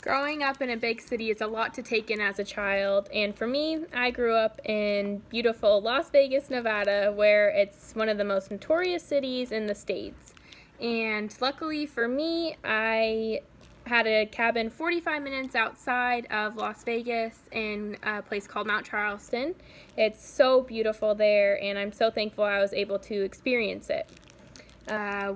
Growing up in a big city is a lot to take in as a child, and for me, I grew up in beautiful Las Vegas, Nevada, where it's one of the most notorious cities in the States. And luckily for me, I had a cabin 45 minutes outside of Las Vegas in a place called Mount Charleston. It's so beautiful there, and I'm so thankful I was able to experience it.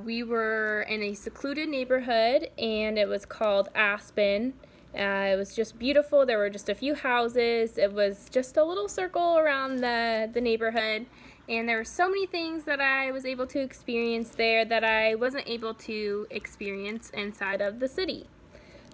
We were in a secluded neighborhood, and it was called Aspen. It was just beautiful. There were just a few houses. It was just a little circle around the neighborhood, and there were so many things that I was able to experience there that I wasn't able to experience inside of the city.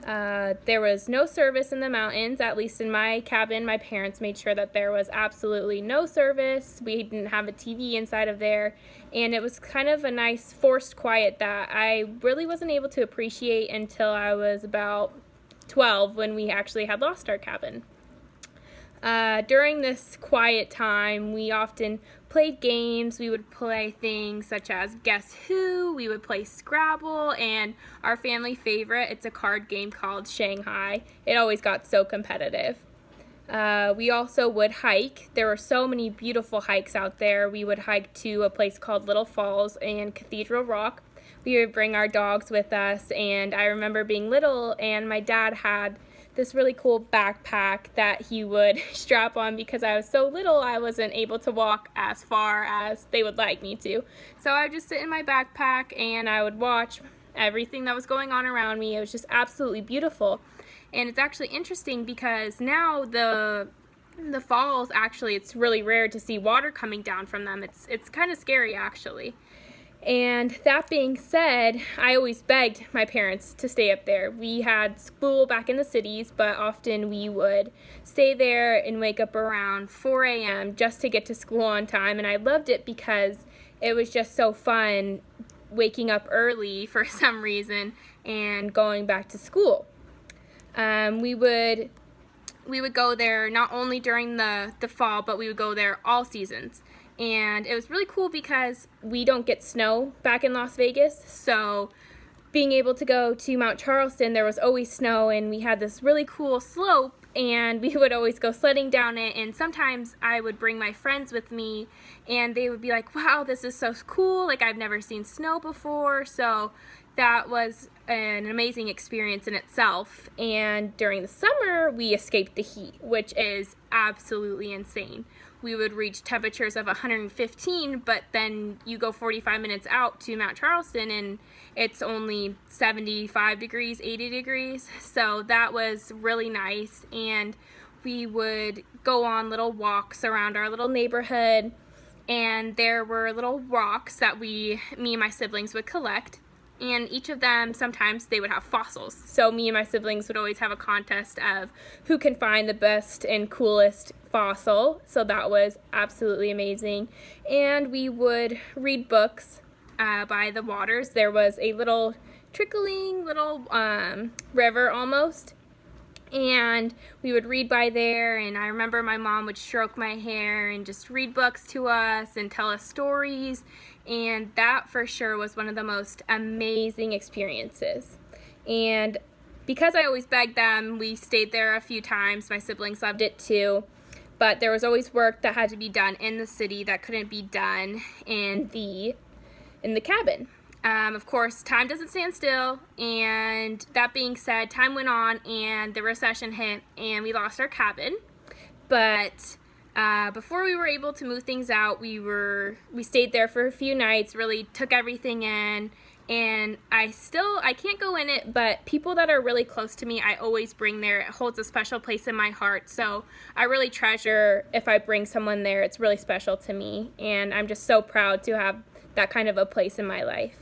There was no service in the mountains, at least in my cabin. My parents made sure that there was absolutely no service. We didn't have a TV inside of there, and it was kind of a nice forced quiet that I really wasn't able to appreciate until I was about 12 when we actually had lost our cabin. During this quiet time, we often played games. We would play things such as Guess Who, we would play Scrabble, and our family favorite, it's a card game called Shanghai. It always got so competitive. We also would hike. There were so many beautiful hikes out there. We would hike to a place called Little Falls and Cathedral Rock. We would bring our dogs with us, and I remember being little, and my dad had this really cool backpack that he would strap on because I was so little I wasn't able to walk as far as they would like me to. So I would just sit in my backpack and I would watch everything that was going on around me. It was just absolutely beautiful. And it's actually interesting because now the falls, actually, it's really rare to see water coming down from them. It's kind of scary, actually. And that being said, I always begged my parents to stay up there. We had school back in the cities, but often we would stay there and wake up around 4 a.m. just to get to school on time. And I loved it because it was just so fun waking up early for some reason and going back to school. We would go there not only during the fall, but we would go there all seasons. And it was really cool because we don't get snow back in Las Vegas, so being able to go to Mount Charleston, there was always snow, and we had this really cool slope, and we would always go sledding down it, and sometimes I would bring my friends with me, and they would be like, wow, this is so cool, like I've never seen snow before. So that was an amazing experience in itself. And during the summer, we escaped the heat, which is absolutely insane. We would reach temperatures of 115, but then you go 45 minutes out to Mount Charleston and it's only 75 degrees, 80 degrees. So that was really nice. And we would go on little walks around our little neighborhood, and there were little rocks that me and my siblings would collect. And each of them, sometimes they would have fossils. So me and my siblings would always have a contest of who can find the best and coolest fossil. So that was absolutely amazing. And we would read books by the waters. There was a little trickling little river almost. And we would read by there, and I remember my mom would stroke my hair and just read books to us and tell us stories, and that for sure was one of the most amazing experiences. And because I always begged them, we stayed there a few times. My siblings loved it too, but there was always work that had to be done in the city that couldn't be done in the cabin. Of course, time doesn't stand still, and that being said, time went on and the recession hit and we lost our cabin. But before we were able to move things out, we stayed there for a few nights, really took everything in, and I can't go in it, but people that are really close to me, I always bring there. It holds a special place in my heart, so I really treasure if I bring someone there. It's really special to me, and I'm just so proud to have that kind of a place in my life.